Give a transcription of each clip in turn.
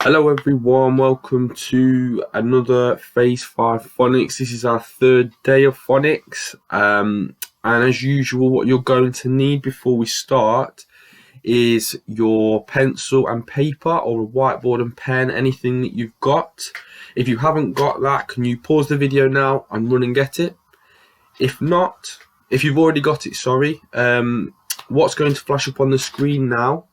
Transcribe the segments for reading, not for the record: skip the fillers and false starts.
Hello everyone, welcome to another Phase 5 Phonics. This is our third day of Phonics, and as usual what you're going to need before we start is your pencil and paper or a whiteboard and pen, anything that you've got. If you haven't got that, can you pause the video now and run and get it? If not, if you've already got it, sorry, what's going to flash up on the screen now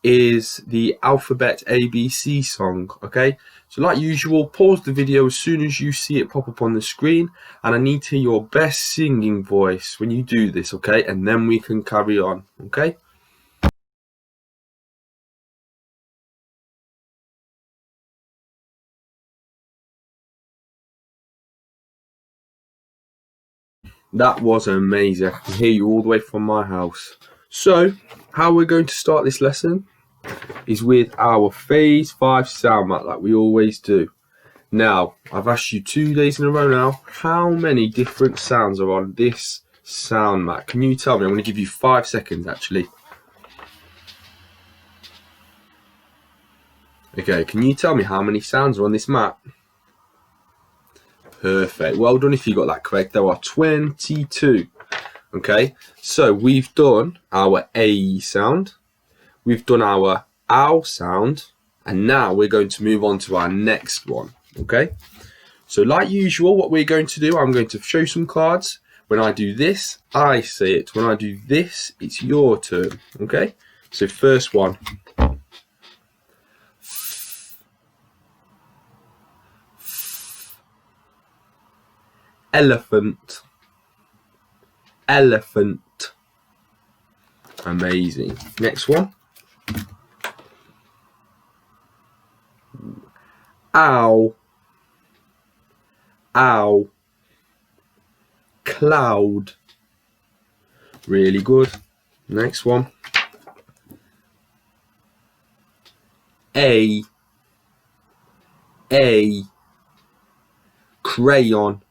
is the alphabet ABC song. Okay, so like usual, pause the video as soon as you see it pop up on the screen, and I need to hear your best singing voice when you do this, okay, and then we can carry on. Okay, that was amazing. I can hear you all the way from my house. So how we're going to start this lesson is with our Phase 5 sound map, like we always do. Now, I've asked you 2 days in a row now, how many different sounds are on this sound map? Can you tell me? I'm going to give you 5 seconds, actually. Okay, can you tell me how many sounds are on this map? Perfect. Well done if you got that correct. There are 22. Okay, so we've done our A sound. We've done our ow sound. And now we're going to move on to our next one. Okay, so like usual, what we're going to do, I'm going to show you some cards. When I do this, I say it. When I do this, it's your turn. Okay, so first one. Elephant. Elephant. Amazing. Next one. Ow. Ow. Cloud. Really good. Next one. A. Crayon.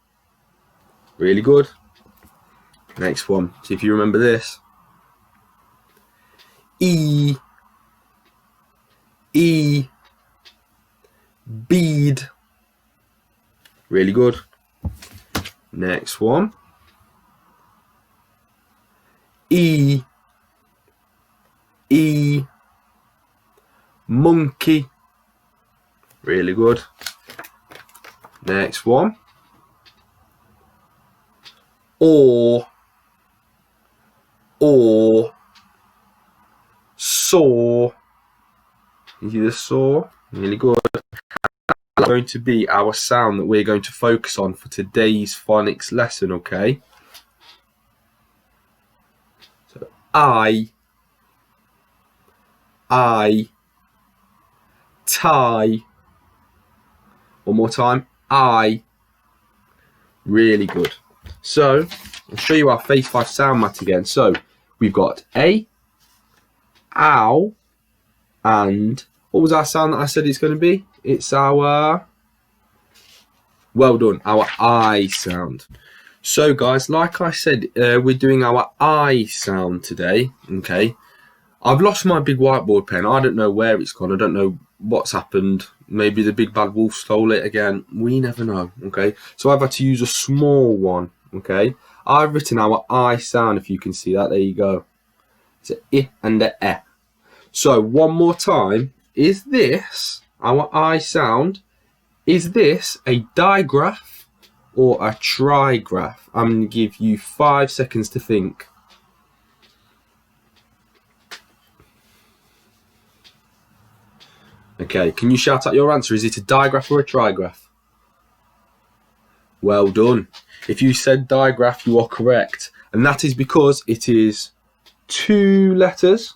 Really good. Next one. See if you remember this. E. Bead. Really good. Next one. E. Monkey. Really good. Next one. Or. Saw. You see the saw? Really good. That's going to be our sound that we're going to focus on for today's phonics lesson, okay? So I, tie. One more time. I. Really good. So I'll show you our Phase 5 sound mat again. So we've got A, ow, and what was our sound that I said it's going to be? It's our, well done, our I sound. So guys, like I said, we're doing our I sound today, okay? I've lost my big whiteboard pen. I don't know where it's gone. I don't know what's happened. Maybe the big bad wolf stole it again. We never know, okay? So I've had to use a small one, okay? I've written our I sound, if you can see that. There you go. It's an I and an E. So one more time. Is this our I sound? Is this a digraph or a trigraph? I'm going to give you 5 seconds to think. Okay, can you shout out your answer? Is it a digraph or a trigraph? Well done. If you said digraph, you are correct. And that is because it is two letters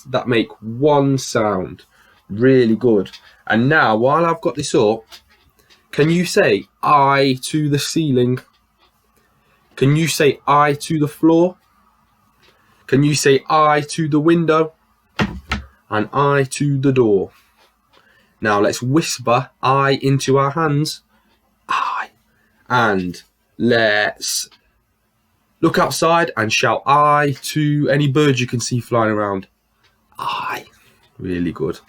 that make one sound. Really good. And now, while I've got this up, can you say I to the ceiling? Can you say I to the floor? Can you say I to the window? And I to the door. Now let's whisper I into our hands. I. And let's look outside and shout I to any birds you can see flying around. I. Really good.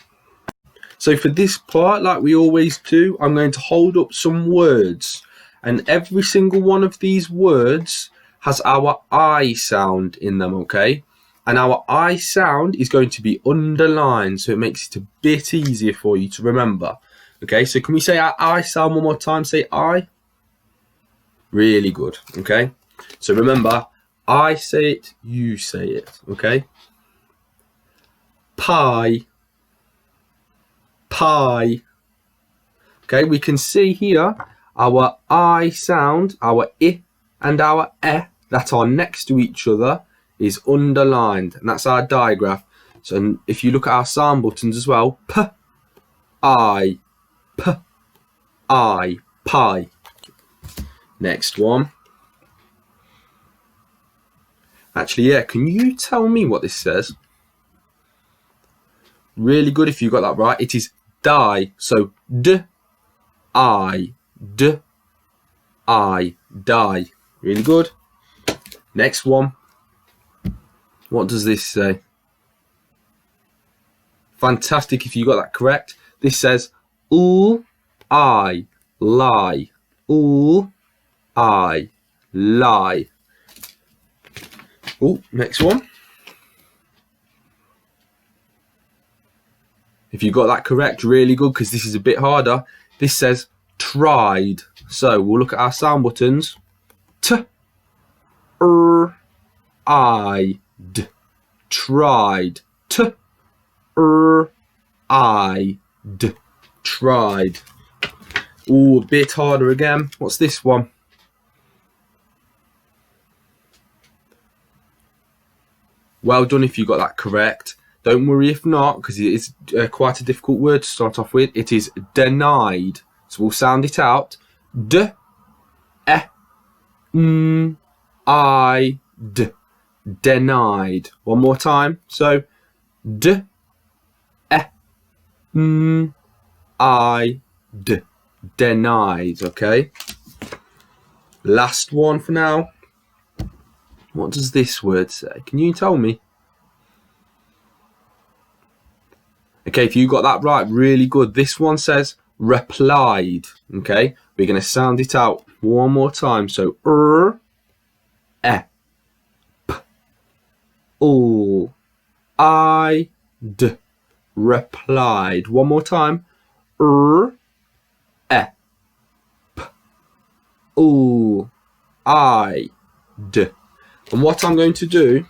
So for this part, like we always do, I'm going to hold up some words, and every single one of these words has our I sound in them, okay? And our I sound is going to be underlined, so it makes it a bit easier for you to remember. Okay, so can we say our I sound one more time? Say I. Really good, okay? So remember, I say it, you say it, okay? Pie. Pie. Okay, we can see here our I sound, our I and our E that are next to each other is underlined, and that's our digraph. So if you look at our sound buttons as well, P, I, P, I, pie. Next one. Actually, yeah, can you tell me what this says? Really good if you got that right. It is die. So D, I, D, I, die. Really good. Next one. What does this say? Fantastic if you got that correct. This says I, lie. I, lie. Oh, next one. If you got that correct, really good, because this is a bit harder. This says tried. So we'll look at our sound buttons. T, I, d. Tried. T, I, d. Tried. Oh, a bit harder again. What's this one? Well done if you got that correct. Don't worry if not, because it is quite a difficult word to start off with. It is denied. So we'll sound it out. D, E, N, I, D. Denied. One more time. So D, E, N, I, D. Denied. Okay. Last one for now. What does this word say? Can you tell me? Okay, if you got that right, really good. This one says replied. Okay, we're going to sound it out one more time. So E, P, I, D. Replied. One more time. E, P, I, D. And what I'm going to do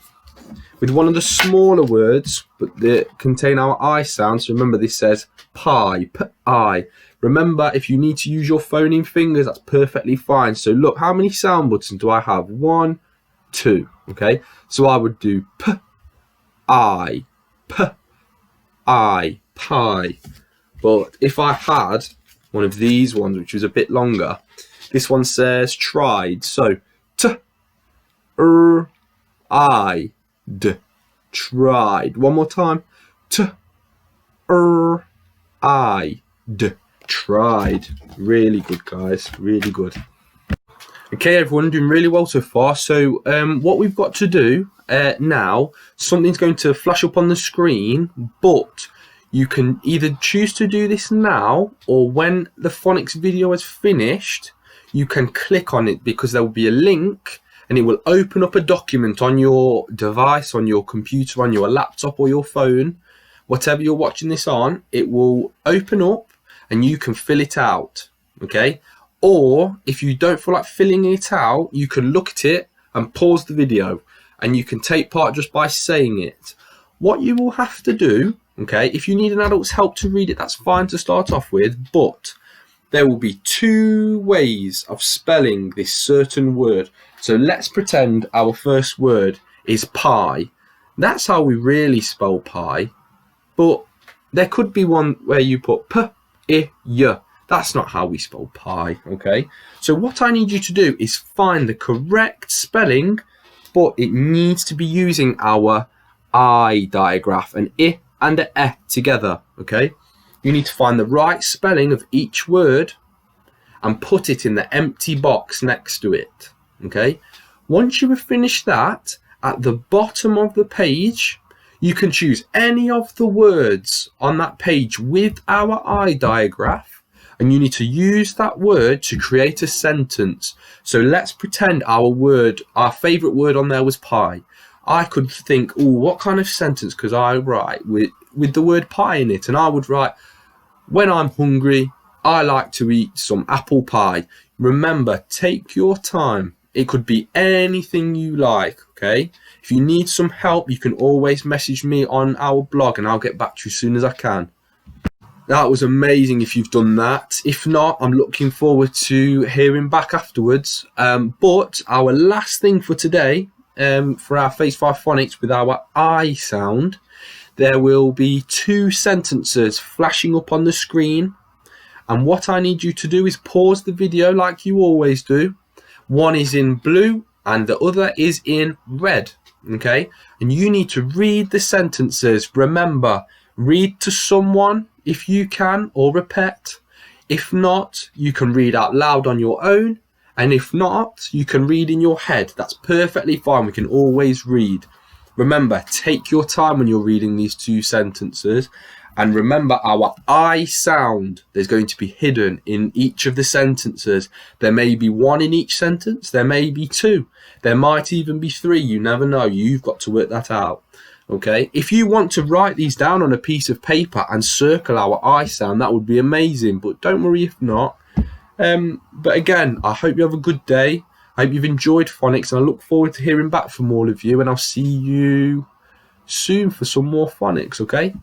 with one of the smaller words, but they contain our I sound. So remember, this says pie, P-I. Remember, if you need to use your phoneme fingers, that's perfectly fine. So look, how many sound buttons do I have? 1, 2. Okay, so I would do P-I, P-I, pie. But if I had one of these ones, which was a bit longer, this one says tried. So I, D. Tried. One more time. I, D. Tried. Really good, guys. Really good. Okay, everyone, doing really well so far. So what we've got to do now, something's going to flash up on the screen, but you can either choose to do this now, or when the phonics video is finished, you can click on it, because there will be a link and it will open up a document on your device, on your computer, on your laptop or your phone, whatever you're watching this on. It will open up and you can fill it out, okay? Or if you don't feel like filling it out, you can look at it and pause the video, and you can take part just by saying it. What you will have to do, okay, if you need an adult's help to read it, that's fine to start off with, but there will be 2 ways of spelling this certain word. So let's pretend our first word is pie. That's how we really spell pie. But there could be one where you put P-I-Y. That's not how we spell pie, okay? So what I need you to do is find the correct spelling, but it needs to be using our I digraph, an I and an E together, okay? You need to find the right spelling of each word and put it in the empty box next to it, okay? Once you have finished that, at the bottom of the page, You can choose any of the words on that page with our eye diagraph, and you need to use that word to create a sentence. So let's pretend our favourite word on there was pie. I could think, oh, what kind of sentence could I write with the word pie in it? And I would write, when I'm hungry, I like to eat some apple pie. Remember, take your time. It could be anything you like, okay? If you need some help, you can always message me on our blog and I'll get back to you as soon as I can. That was amazing if you've done that. If not, I'm looking forward to hearing back afterwards. But our last thing for today, for our Phase 5 Phonics with our I sound, there will be 2 sentences flashing up on the screen. And what I need you to do is pause the video like you always do. One is in blue and the other is in red, okay? And you need to read the sentences. Remember, read to someone if you can, or a pet. If not, you can read out loud on your own. And if not, you can read in your head. That's perfectly fine. We can always read. Remember, take your time when you're reading these 2 sentences. And remember, our I sound, there's going to be hidden in each of the sentences. There may be 1 in each sentence. There may be 2. There might even be 3. You never know. You've got to work that out. Okay. If you want to write these down on a piece of paper and circle our I sound, that would be amazing. But don't worry if not. But again, I hope you have a good day. I hope you've enjoyed Phonics, and I look forward to hearing back from all of you. And I'll see you soon for some more Phonics. Okay.